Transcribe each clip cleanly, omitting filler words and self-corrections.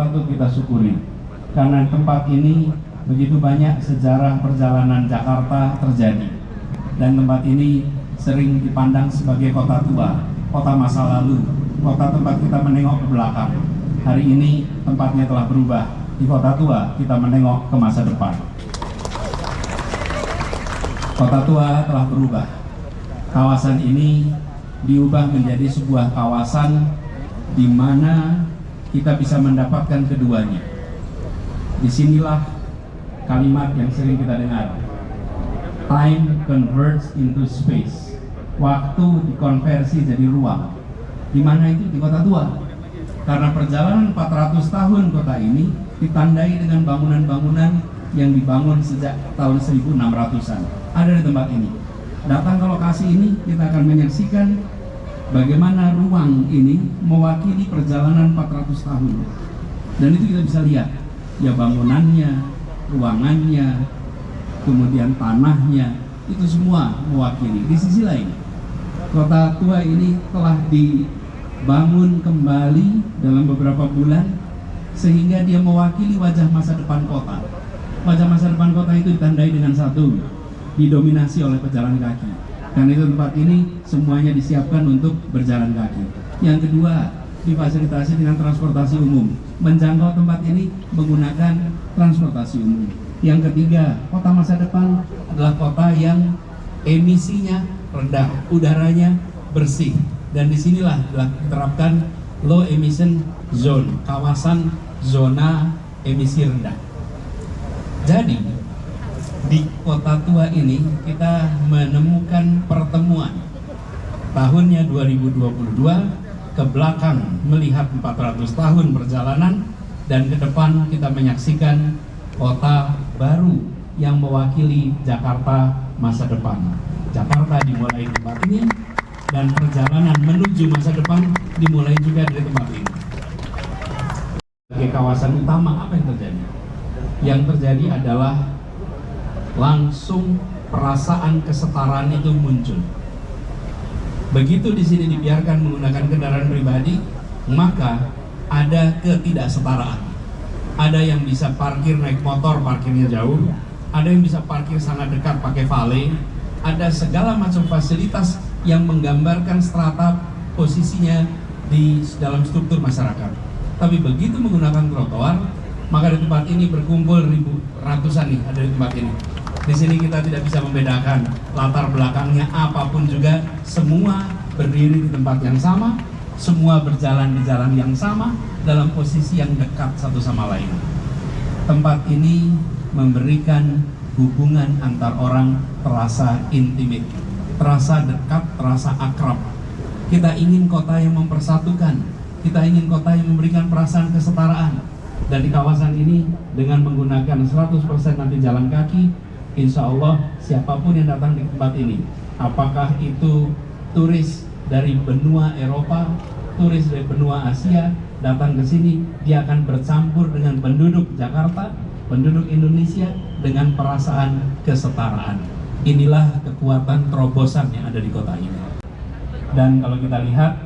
patut kita syukuri, karena tempat ini begitu banyak sejarah perjalanan Jakarta terjadi, dan tempat ini sering dipandang sebagai kota tua, kota masa lalu, kota tempat kita menengok ke belakang. Hari ini tempatnya telah berubah. Di kota tua kita menengok ke masa depan. Kota tua telah berubah. Kawasan ini diubah menjadi sebuah kawasan di mana kita bisa mendapatkan keduanya. Disinilah kalimat yang sering kita dengar. Time converts into space. Waktu dikonversi jadi ruang. Di mana itu? Di kota tua. Karena perjalanan 400 tahun kota ini ditandai dengan bangunan-bangunan yang dibangun sejak tahun 1600-an. Ada di tempat ini. Datang ke lokasi ini, kita akan menyaksikan bagaimana ruang ini mewakili perjalanan 400 tahun. Dan itu kita bisa lihat, ya bangunannya, ruangannya, kemudian tanahnya, itu semua mewakili. Di sisi lain, kota tua ini telah dibangun kembali dalam beberapa bulan, sehingga dia mewakili wajah masa depan kota. Wajah masa depan kota itu ditandai dengan satu, didominasi oleh pejalan kaki. Karena itu tempat ini semuanya disiapkan untuk berjalan kaki. Yang kedua, difasilitasi dengan transportasi umum. Menjangkau tempat ini menggunakan transportasi umum. Yang ketiga, kota masa depan adalah kota yang emisinya rendah, udaranya bersih. Dan disinilah diterapkan low emission zone, kawasan zona emisi rendah. Jadi di kota tua ini kita menemukan pertemuan tahunnya 2022 ke belakang melihat 400 tahun perjalanan, dan ke depan kita menyaksikan kota baru yang mewakili Jakarta masa depan. Jakarta dimulai di tempat ini, dan perjalanan menuju masa depan dimulai juga dari tempat ini. Sebagai kawasan utama, apa yang terjadi? Yang terjadi adalah langsung perasaan kesetaraan itu muncul. Begitu di sini dibiarkan menggunakan kendaraan pribadi, maka ada ketidaksetaraan. Ada yang bisa parkir naik motor, parkirnya jauh. Ada yang bisa parkir sangat dekat pakai valet. Ada segala macam fasilitas yang menggambarkan strata posisinya di dalam struktur masyarakat. Tapi begitu menggunakan trotoar, maka di tempat ini berkumpul ratusan nih ada di tempat ini. Di sini kita tidak bisa membedakan latar belakangnya apapun juga, semua berdiri di tempat yang sama, semua berjalan di jalan yang sama dalam posisi yang dekat satu sama lain. Tempat ini memberikan hubungan antar orang terasa intimate, terasa dekat, terasa akrab. Kita ingin kota yang mempersatukan, kita ingin kota yang memberikan perasaan kesetaraan. Dan di kawasan ini dengan menggunakan 100% nanti jalan kaki, insya Allah siapapun yang datang di tempat ini, apakah itu turis dari benua Eropa, turis dari benua Asia, datang ke sini, dia akan bercampur dengan penduduk Jakarta, penduduk Indonesia dengan perasaan kesetaraan. Inilah kekuatan terobosan yang ada di kota ini. Dan kalau kita lihat,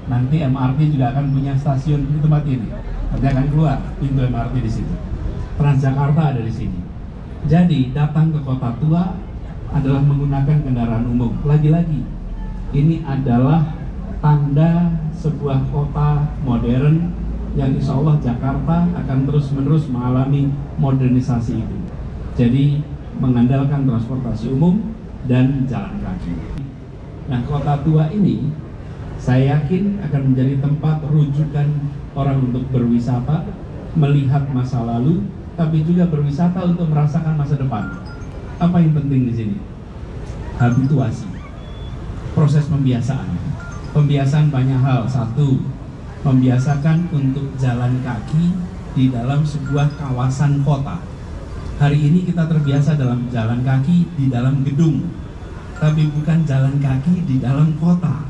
nanti MRT juga akan punya stasiun di tempat ini. Nanti akan keluar pintu MRT di situ. Transjakarta ada di sini. Jadi datang ke kota tua adalah menggunakan kendaraan umum. Lagi-lagi, ini adalah tanda sebuah kota modern yang insya Allah Jakarta akan terus-menerus mengalami modernisasi itu. Jadi mengandalkan transportasi umum dan jalan kaki. Nah, kota tua ini saya yakin akan menjadi tempat rujukan orang untuk berwisata, melihat masa lalu, tapi juga berwisata untuk merasakan masa depan. Apa yang penting di sini? Habituasi, proses pembiasaan. Pembiasaan banyak hal. Satu, membiasakan untuk jalan kaki di dalam sebuah kawasan kota. Hari ini kita terbiasa dalam jalan kaki di dalam gedung, tapi bukan jalan kaki di dalam kota.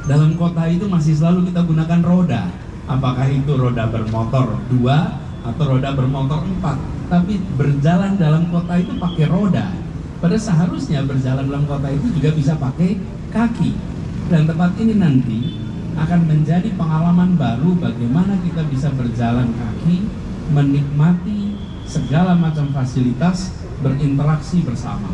Dalam kota itu masih selalu kita gunakan roda. Apakah itu roda bermotor 2 atau roda bermotor 4. Tapi berjalan dalam kota itu pakai roda. Padahal seharusnya berjalan dalam kota itu juga bisa pakai kaki. Dan tempat ini nanti akan menjadi pengalaman baru bagaimana kita bisa berjalan kaki, menikmati segala macam fasilitas, berinteraksi bersama.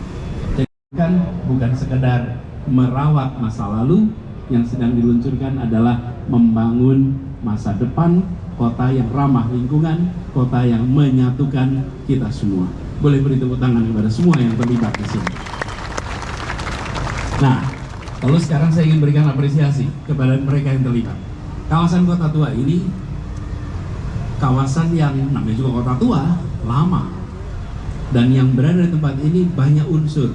Jadi kan bukan sekedar merawat masa lalu, yang sedang diluncurkan adalah membangun masa depan, kota yang ramah lingkungan, kota yang menyatukan kita semua. Boleh beri tepuk tangan kepada semua yang terlibat di sini. Nah, lalu sekarang saya ingin berikan apresiasi kepada mereka yang terlibat. Kawasan Kota Tua ini kawasan yang namanya juga Kota Tua, lama. Dan yang berada di tempat ini banyak unsur